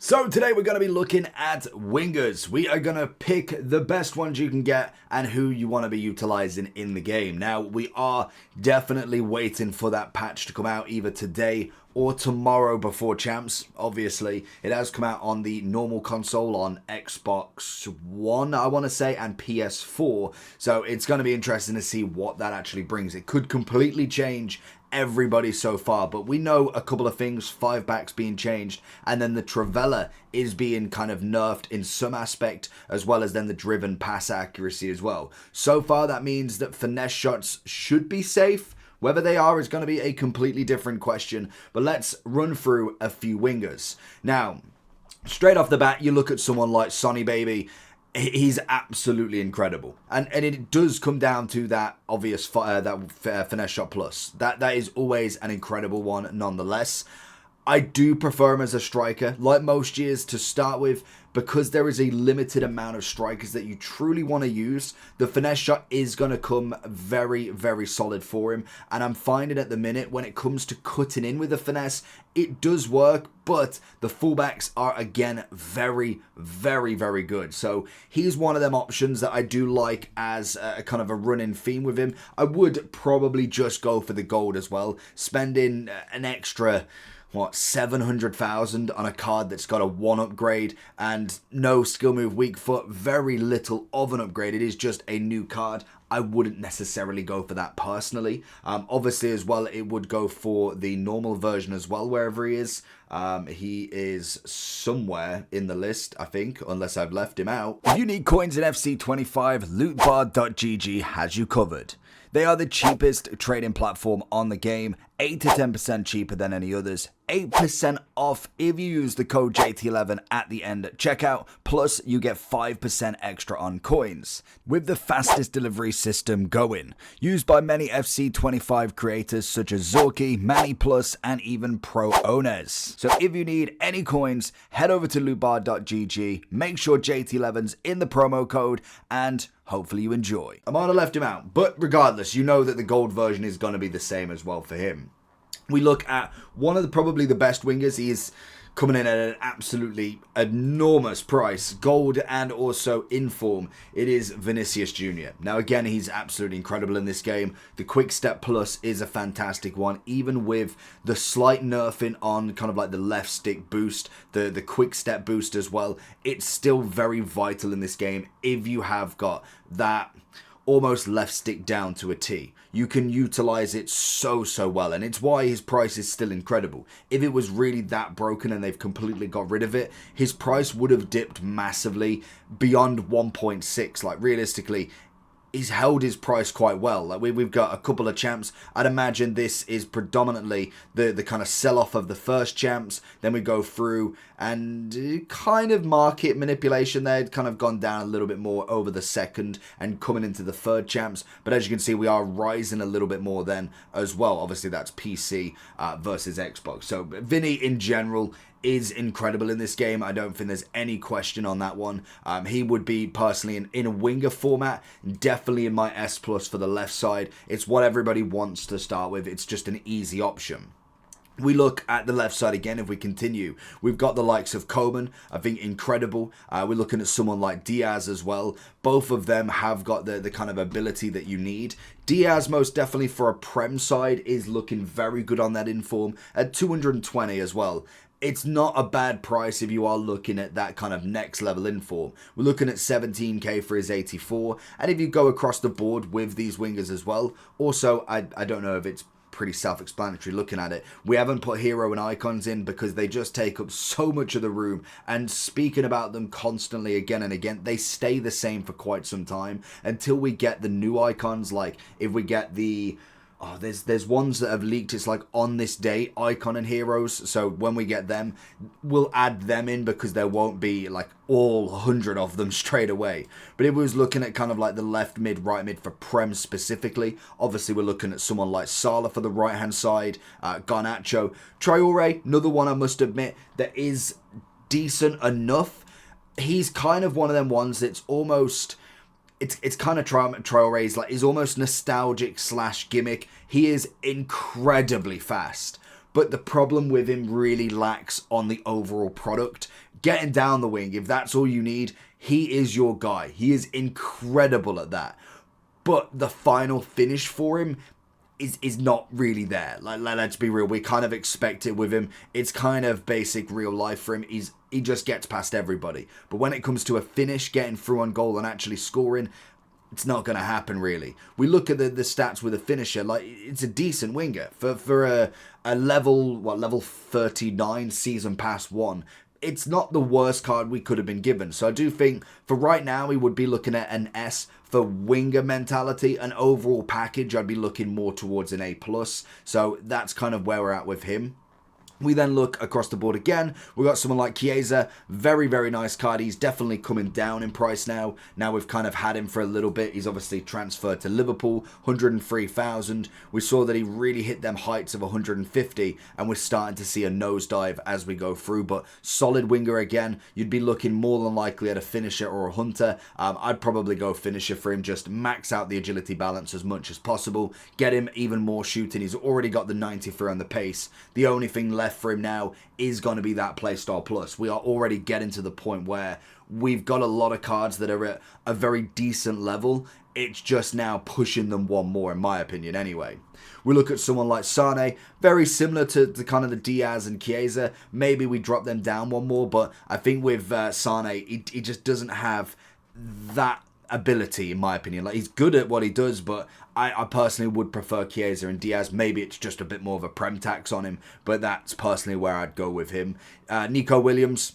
So today we're going to be looking at wingers. We are going to pick the best ones you can get and who you want to be utilizing in the game. Now, we are definitely waiting for that patch to come out either today or tomorrow before Champs. Obviously, it has come out on the normal console on Xbox One, I want to say, and PS4. So it's going to be interesting to see what that actually brings. It could completely change everybody so far, but we know a couple of things. 5 backs being changed, and then the Trivela is being kind of nerfed in some aspect, as well as then the driven pass accuracy as well. So far, that means that finesse shots should be safe. Whether they are is going to be a completely different question, but let's run through a few wingers. Now, straight off the bat, you look at someone like Sonny Baby. He's absolutely incredible, and it does come down to that obvious finesse shot plus. That is always an incredible one nonetheless. I do prefer him as a striker, like most years to start with, because there is a limited amount of strikers that you truly want to use. The finesse shot is going to come very, very solid for him, and I'm finding at the minute when it comes to cutting in with the finesse, it does work, but the fullbacks are again very, very, very good. So he's one of them options that I do like as a kind of a running theme with him. I would probably just go for the gold as well, spending an extra 700,000 on a card that's got a 1 upgrade and no skill move weak foot, very little of an upgrade. It is just a new card. I wouldn't necessarily go for that personally. Obviously as well, it would go for the normal version as well, wherever he is. He is somewhere in the list, I think, unless I've left him out. If you need coins in FC25, lootbar.gg has you covered. They are the cheapest trading platform on the game, 8 to 10% cheaper than any others, 8% off if you use the code JT11 at the end at checkout, plus you get 5% extra on coins. With the fastest delivery system going, used by many FC25 creators such as Zorky, Manny Plus, and even Pro Owners. So if you need any coins, head over to lootbar.gg, make sure JT11's in the promo code, and hopefully you enjoy. I might have left him out, but regardless, you know that the gold version is going to be the same as well for him. We look at one of probably the best wingers. He is coming in at an absolutely enormous price, gold and also in form. It is Vinicius Jr. Now again, he's absolutely incredible in this game. The quick step plus is a fantastic one, even with the slight nerfing on kind of like the left stick boost, the quick step boost as well. It's still very vital in this game if you have got that almost left stick down to a T. You can utilize it so well, and it's why his price is still incredible. If it was really that broken and they've completely got rid of it, his price would have dipped massively beyond 1.6. Like realistically, he's held his price quite well. Like we've got a couple of champs. I'd imagine this is predominantly the kind of sell-off of the first champs. Then we go through and kind of market manipulation there. It's kind of gone down a little bit more over the second and coming into the third champs. But as you can see, we are rising a little bit more then as well. Obviously, that's PC versus Xbox. So Vinny in general is incredible in this game. I don't think there's any question on that one. He would be personally in a winger format, definitely in my S plus for the left side. It's what everybody wants to start with. It's just an easy option. We look at the left side again. If we continue, we've got the likes of Coman, I think incredible. We're looking at someone like Diaz as well. Both of them have got the kind of ability that you need. Diaz most definitely for a Prem side is looking very good on that inform at 220 as well. It's not a bad price if you are looking at that kind of next level inform. We're looking at 17k for his 84. And if you go across the board with these wingers as well, also, I don't know if it's pretty self-explanatory looking at it. We haven't put hero and icons in because they just take up so much of the room, and speaking about them constantly again and again, they stay the same for quite some time until we get the new icons. Like if we get the there's ones that have leaked. It's like on this day icon and heroes, so when we get them, we'll add them in because there won't be like all 100 of them straight away. But if we was looking at kind of like the left mid, right mid for Prem specifically, obviously we're looking at someone like Salah for the right hand side, Garnacho, Traore, another one I must admit that is decent enough. He's kind of one of them ones that's almost, it's kind of Traore's like, is almost nostalgic slash gimmick. He is incredibly fast, but the problem with him really lacks on the overall product. Getting down the wing, if that's all you need, he is your guy. He is incredible at that. But the final finish for him is not really there. Like, let's be real, we kind of expect it with him. It's kind of basic real life for him. He just gets past everybody. But when it comes to a finish, getting through on goal and actually scoring, it's not going to happen really. We look at the stats with a finisher, like it's a decent winger for a level 39 season pass 1. It's not the worst card we could have been given. So I do think for right now we would be looking at an S for winger mentality. An overall package, I'd be looking more towards an A+. So that's kind of where we're at with him. We then look across the board again. We got someone like Chiesa. Very, very nice card. He's definitely coming down in price now. Now we've kind of had him for a little bit. He's obviously transferred to Liverpool, 103,000. We saw that he really hit them heights of 150, and we're starting to see a nosedive as we go through. But solid winger again. You'd be looking more than likely at a finisher or a hunter. I'd probably go finisher for him. Just max out the agility balance as much as possible. Get him even more shooting. He's already got the 93 on the pace. The only thing left for him now is going to be that Playstyle Plus. We are already getting to the point where we've got a lot of cards that are at a very decent level. It's just now pushing them one more, in my opinion, anyway. We look at someone like Sane, very similar to the kind of the Diaz and Chiesa. Maybe we drop them down one more, but I think with Sane, he just doesn't have that ability, in my opinion. Like, he's good at what he does, but I personally would prefer Chiesa and Diaz. Maybe it's just a bit more of a prem tax on him, but that's personally where I'd go with him. Nico Williams,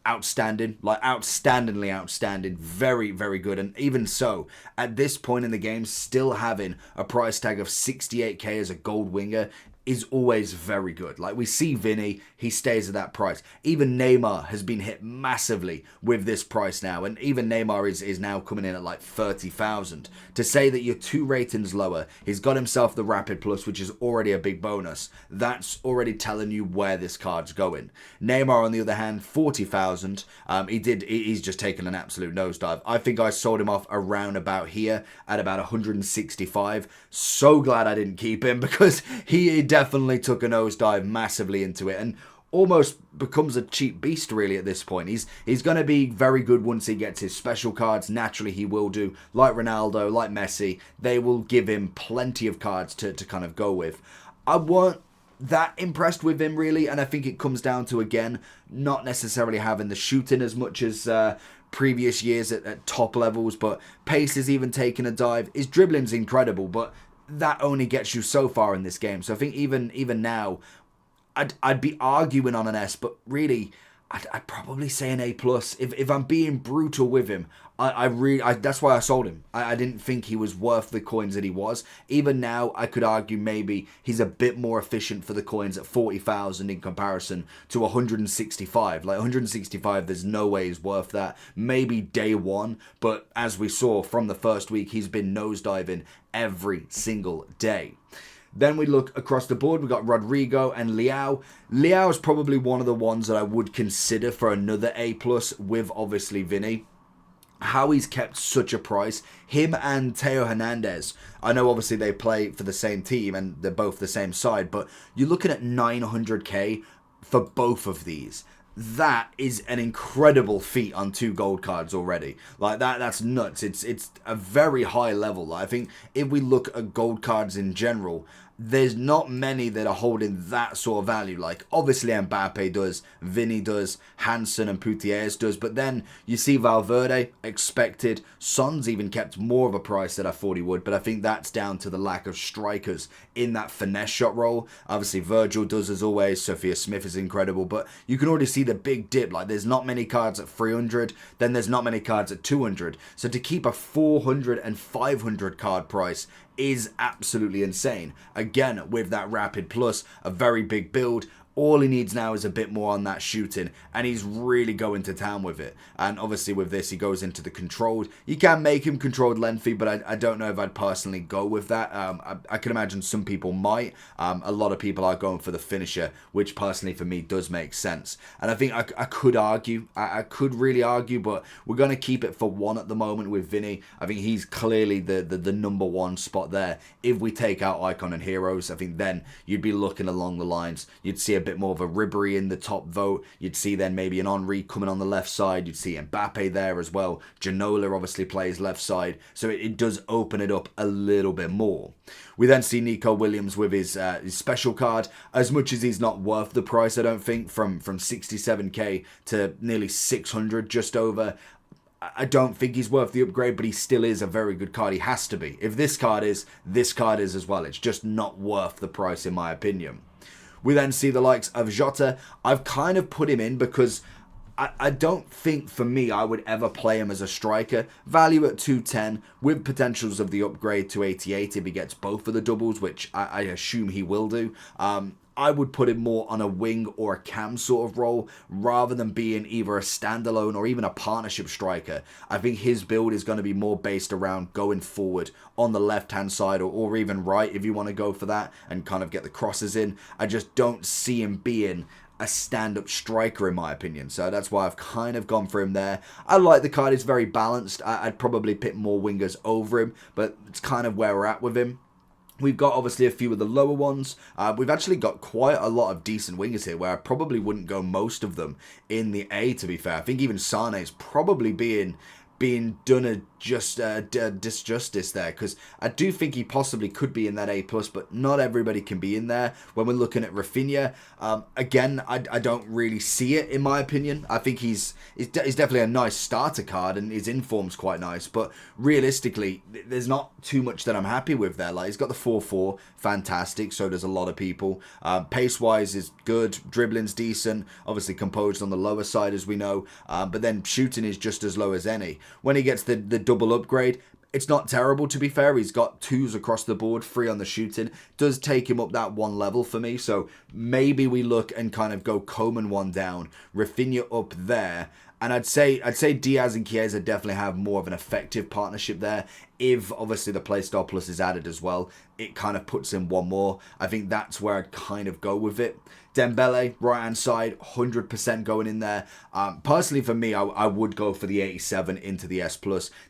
outstanding, like outstandingly outstanding, very, very good. And even so, at this point in the game, still having a price tag of 68k as a gold winger is always very good. Like, we see Vinny, he stays at that price. Even Neymar has been hit massively with this price now, and even Neymar is now coming in at like 30,000. To say that you're 2 ratings lower, he's got himself the Rapid Plus, which is already a big bonus. That's already telling you where this card's going. Neymar, on the other hand, 40,000. He's just taken an absolute nosedive. I think I sold him off around about here at about 165. So glad I didn't keep him, because he definitely took a nosedive massively into it and almost becomes a cheap beast really at this point. He's going to be very good once he gets his special cards. Naturally he will do. Like Ronaldo, like Messi, they will give him plenty of cards to kind of go with. I weren't that impressed with him really, and I think it comes down to, again, not necessarily having the shooting as much as previous years at top levels, but pace is even taking a dive. His dribbling's incredible, but that only gets you so far in this game. So I think even now, I'd be arguing on an S, but really, I'd probably say an A+. If I'm being brutal with him, that's why I sold him. I didn't think he was worth the coins that he was. Even now, I could argue maybe he's a bit more efficient for the coins at 40,000 in comparison to 165. Like 165, there's no way he's worth that. Maybe day one, but as we saw from the first week, he's been nosediving every single day. Then we look across the board. We've got Rodrigo and Leao. Leao is probably one of the ones that I would consider for another A+, with obviously Vinny. How he's kept such a price. Him and Theo Hernandez. I know obviously they play for the same team and they're both the same side, but you're looking at 900k for both of these. That is an incredible feat on 2 gold cards already. Like that's nuts. It's a very high level. I think if we look at gold cards in general, there's not many that are holding that sort of value. Like, obviously Mbappe does, Vinny does, Hansen and Putellas does, but then you see Valverde, expected. Son's even kept more of a price than I thought he would, but I think that's down to the lack of strikers in that finesse shot role. Obviously Virgil does as always, Sophia Smith is incredible, but you can already see the big dip. Like, there's not many cards at 300, then there's not many cards at 200. So to keep a 400 and 500 card price is absolutely insane. Again, with that Rapid Plus, a very big build, All he needs now is a bit more on that shooting, and he's really going to town with it. And obviously with this, he goes into the controlled. You can make him controlled lengthy, but I don't know if I'd personally go with that. I can imagine some people might. A lot of people are going for the finisher, which personally for me does make sense. And I think I could argue, I could really argue, but we're going to keep it for one at the moment with Vinny. I think he's clearly the number one spot there. If we take out Icon and Heroes, I think then you'd be looking along the lines. You'd see a bit more of a Ribery in the top vote. You'd see then maybe an Henry coming on the left side. You'd see Mbappe there as well. Ginola obviously plays left side. So it does open it up a little bit more. We then see Nico Williams with his special card. As much as he's not worth the price, I don't think, from 67k to nearly 600, just over. I don't think he's worth the upgrade, but he still is a very good card. He has to be. If this card is as well. It's just not worth the price in my opinion. We then see the likes of Jota. I've kind of put him in because I don't think, for me, I would ever play him as a striker. Value at 210 with potentials of the upgrade to 88 if he gets both of the doubles, which I assume he will do. I would put him more on a wing or a cam sort of role rather than being either a standalone or even a partnership striker. I think his build is going to be more based around going forward on the left-hand side or even right if you want to go for that and kind of get the crosses in. I just don't see him being a stand-up striker in my opinion, so that's why I've kind of gone for him there. I like the card, it's very balanced. I'd probably pick more wingers over him, but it's kind of where we're at with him. We've got obviously a few of the lower ones. We've actually got quite a lot of decent wingers here where I probably wouldn't go most of them in the A, to be fair. I think even Sane is probably being done a disjustice there, because I do think he possibly could be in that A+, but not everybody can be in there. When we're looking at Rafinha, again, I don't really see it in my opinion. I think he's definitely a nice starter card and his inform's quite nice, but realistically, there's not too much that I'm happy with there. Like, he's got the 4-4, fantastic, so does a lot of people. Pace-wise is good, dribbling's decent, obviously composed on the lower side as we know, but then shooting is just as low as any. When he gets the double upgrade, it's not terrible, to be fair. He's got 2s across the board, 3 on the shooting. Does take him up that one level for me. So maybe we look and kind of go Coman one down, Rafinha up there. And I'd say Diaz and Chiesa definitely have more of an effective partnership there. If obviously the Playstyle Plus is added as well, it kind of puts in one more. I think that's where I'd kind of go with it. Dembele, right hand side, 100% going in there. Personally for me, I would go for the 87 into the S+.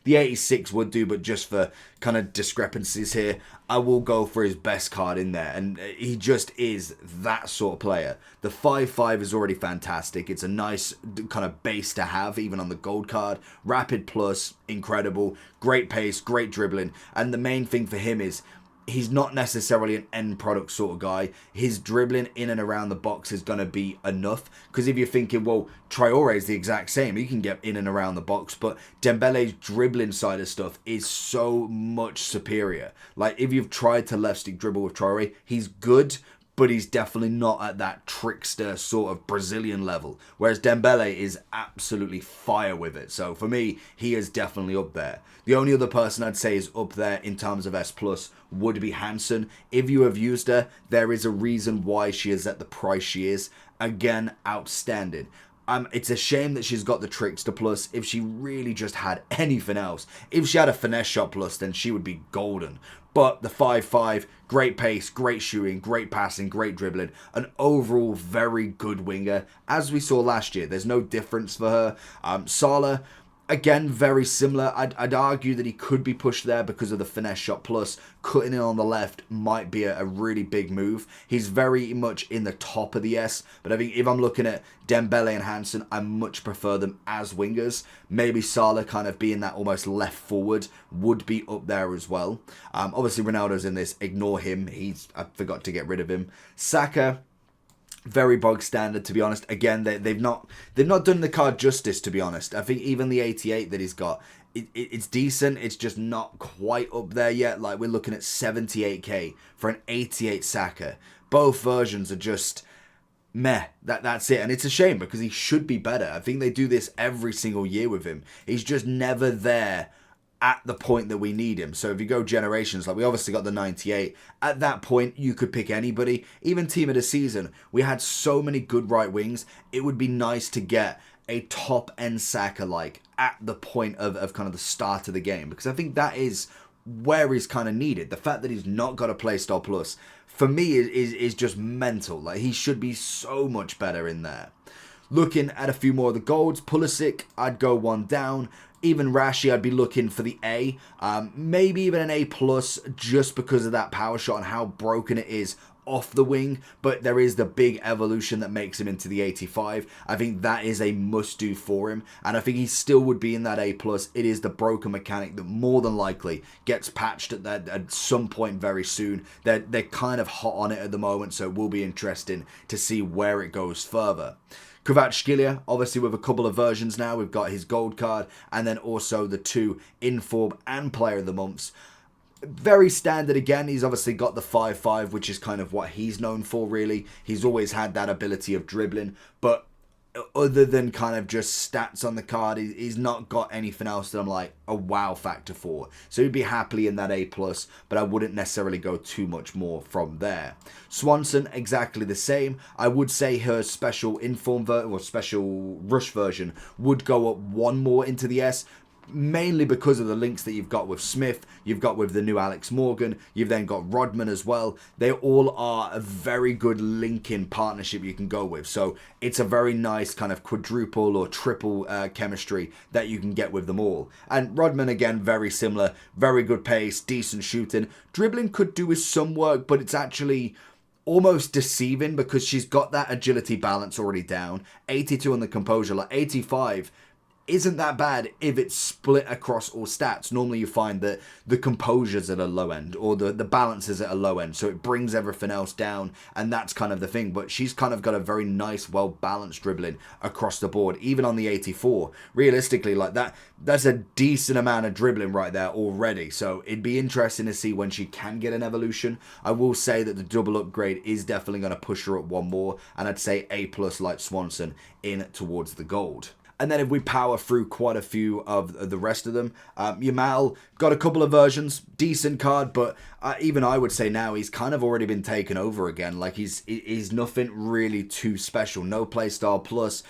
The 86 would do, but just for kind of discrepancies here, I will go for his best card in there. And he just is that sort of player. The 5-5 is already fantastic. It's a nice kind of base to have, even on the gold card. Rapid plus, incredible. Great pace, great dribbling. And the main thing for him is, he's not necessarily an end product sort of guy. His dribbling in and around the box is going to be enough. Because if you're thinking, well, Traore is the exact same. He can get in and around the box. But Dembele's dribbling side of stuff is so much superior. Like, if you've tried to left stick dribble with Traore, he's good, but he's definitely not at that trickster sort of Brazilian level. Whereas Dembele is absolutely fire with it. So for me, he is definitely up there. The only other person I'd say is up there in terms of S+ would be Hansen. If you have used her, there is a reason why she is at the price she is. Again, outstanding. It's a shame that she's got the Trickster Plus. If she really just had anything else, if she had a Finesse Shot Plus, then she would be golden. But the 5-5, great pace, great shooting, great passing, great dribbling, an overall very good winger. As we saw last year, there's no difference for her. Salah, again, very similar. I'd argue that he could be pushed there because of the Finesse Shot Plus. Cutting in on the left might be a really big move. He's very much in the top of the S, but I think if I'm looking at Dembele and Hansen, I much prefer them as wingers. Maybe Salah kind of being that almost left forward would be up there as well. Obviously, Ronaldo's in this. Ignore him. I forgot to get rid of him. Saka, very bog standard, to be honest. Again, they've not done the card justice, to be honest. I think even the 88 that he's got, it's decent. It's just not quite up there yet. Like, we're looking at 78k for an 88 Saka. Both versions are just meh. That's it. And it's a shame because he should be better. I think they do this every single year with him. He's just never there at the point that we need him. So if you go generations, like we obviously got the 98, at that point you could pick anybody. Even team of the season, we had so many good right wings. It would be nice to get a top end Saka like at the point of kind of the start of the game, because I think that is where he's kind of needed. The fact that he's not got a playstyle plus for me is just mental. Like, he should be so much better in there. Looking at a few more of the golds, Pulisic, I'd go one down. Even Rashi, I'd be looking for the A. Maybe even an A+, just because of that power shot and how broken it is off the wing. But there is the big evolution that makes him into the 85. I think that is a must-do for him. And I think he still would be in that A+. It is the broken mechanic that more than likely gets patched at some point very soon. They're kind of hot on it at the moment, so it will be interesting to see where it goes further. Kvaratskhelia, obviously with a couple of versions now. We've got his gold card and then also the 2 Inform and Player of the Months. Very standard again. He's obviously got the 5-5, which is kind of what he's known for, really. He's always had that ability of dribbling, but other than kind of just stats on the card, he's not got anything else that I'm like a wow factor for. So he'd be happily in that A+, but I wouldn't necessarily go too much more from there. Swanson, exactly the same. I would say her special inform or special rush version would go up one more into the S, mainly because of the links that you've got with Smith, you've got with the new Alex Morgan, you've then got Rodman as well. They all are a very good linking partnership you can go with. So it's a very nice kind of quadruple or triple chemistry that you can get with them all. And Rodman, again, very similar, very good pace, decent shooting. Dribbling could do with some work, but it's actually almost deceiving because she's got that agility balance already down. 82 on the composure, like 85 isn't that bad if it's split across all stats. Normally you find that the composure's at a low end or the balance is at a low end, so it brings everything else down, and that's kind of the thing. But she's kind of got a very nice, well-balanced dribbling across the board, even on the 84. Realistically, like that's a decent amount of dribbling right there already, so it'd be interesting to see when she can get an evolution. I will say that the double upgrade is definitely going to push her up one more, and I'd say A+ like Swanson in towards the gold. And then if we power through quite a few of the rest of them, Yamal got a couple of versions, decent card, but even I would say now he's kind of already been taken over again. Like he's nothing really too special, no playstyle plus.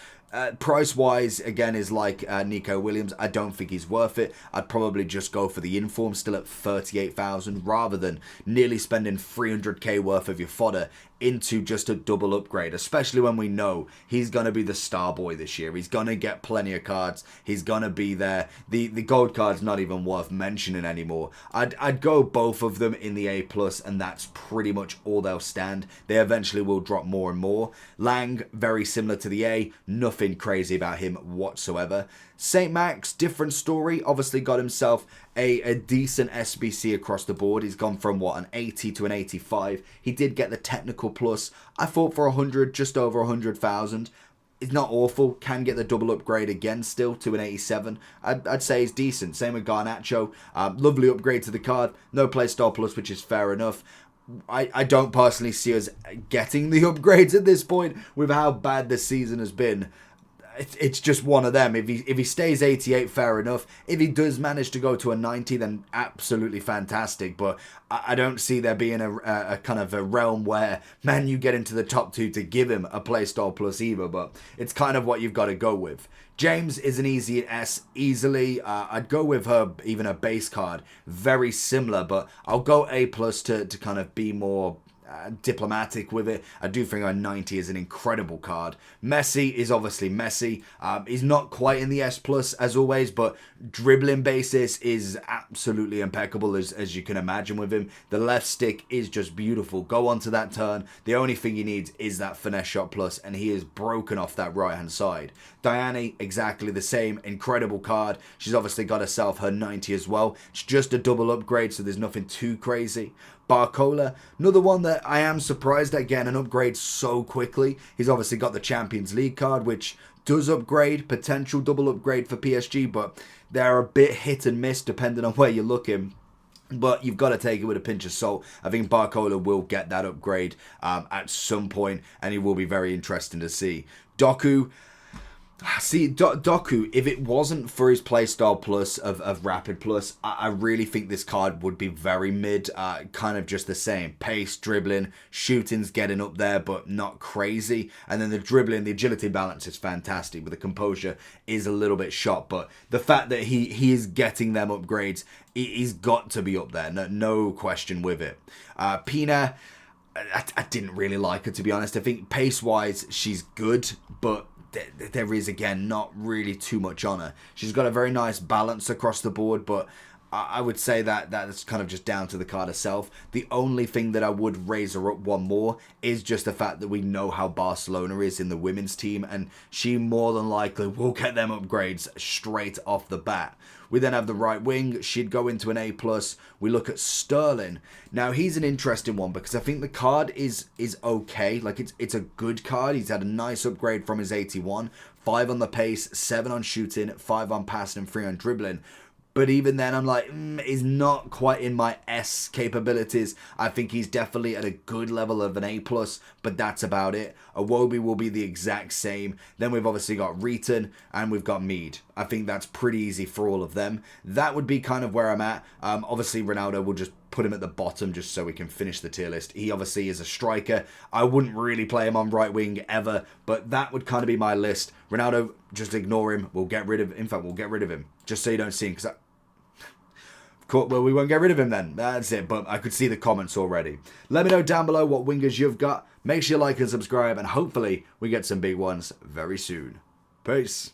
Price-wise, again, is like Nico Williams. I don't think he's worth it. I'd probably just go for the Inform, still at 38,000, rather than nearly spending 300k worth of your fodder into just a double upgrade, especially when we know he's going to be the star boy this year. He's going to get plenty of cards. He's going to be there. The gold card's not even worth mentioning anymore. I'd go both of them in the A+, and that's pretty much all they'll stand. They eventually will drop more and more. Lang, very similar to the A. Nothing crazy about him whatsoever. St. Max, different story. Obviously got himself a decent SBC across the board. He's gone from, what, an 80 to an 85. He did get the technical plus. I thought for 100, just over 100,000. It's not awful. Can get the double upgrade again still to an 87. I'd say he's decent. Same with Garnacho. Lovely upgrade to the card. No playstyle plus, which is fair enough. I don't personally see us getting the upgrades at this point with how bad this season has been. It's just one of them. If he stays 88, fair enough. If he does manage to go to a 90, then absolutely fantastic. But I don't see there being a kind of a realm where, man, you get into the top 2 to give him a playstyle plus either. But it's kind of what you've got to go with. James is an easy S, easily. I'd go with her, even a base card. Very similar, but I'll go A+ to kind of be more diplomatic with it. I do think a 90 is an incredible card. Messi is obviously Messi. He's not quite in the S+ as always, but dribbling basis is absolutely impeccable as you can imagine with him. The left stick is just beautiful. Go onto that turn. The only thing he needs is that finesse shot plus, and he is broken off that right hand side. Diane, exactly the same. Incredible card. She's obviously got herself her 90 as well. It's just a double upgrade, so there's nothing too crazy. Barcola, another one that I am surprised at getting an upgrade so quickly. He's obviously got the Champions League card, which does upgrade, potential double upgrade for PSG, but they're a bit hit and miss depending on where you're looking. But you've got to take it with a pinch of salt. I think Barcola will get that upgrade at some point, and it will be very interesting to see. Doku, See, Doku, if it wasn't for his playstyle plus of Rapid plus, I really think this card would be very mid, kind of just the same. Pace, dribbling, shooting's getting up there, but not crazy. And then the dribbling, the agility balance is fantastic, but the composure is a little bit shot. But the fact that he is getting them upgrades, he's got to be up there, no question with it. Pina, I didn't really like her, to be honest. I think pace-wise, she's good, but there is, again, not really too much on her. She's got a very nice balance across the board, but I would say that that's kind of just down to the card herself. The only thing that I would raise her up one more is just the fact that we know how Barcelona is in the women's team, and she more than likely will get them upgrades straight off the bat. We then have the right wing. She'd go into an A+. We look at Sterling. Now, he's an interesting one because I think the card is okay. Like, it's a good card. He's had a nice upgrade from his 81. 5 on the pace, 7 on shooting, 5 on passing, and 3 on dribbling. But even then, I'm like, he's not quite in my S capabilities. I think he's definitely at a good level of an A+, but that's about it. Iwobi will be the exact same. Then we've obviously got Reeton, and we've got Mead. I think that's pretty easy for all of them. That would be kind of where I'm at. Obviously, Ronaldo will just put him at the bottom just so we can finish the tier list. He obviously is a striker. I wouldn't really play him on right wing ever, but that would kind of be my list. Ronaldo, just ignore him. We'll get rid of, in fact, we'll get rid of him just so you don't see him, because well, we won't get rid of him then. That's it, but I could see the comments already. Let me know down below what wingers you've got. Make sure you like and subscribe, and hopefully we get some big ones very soon. Peace.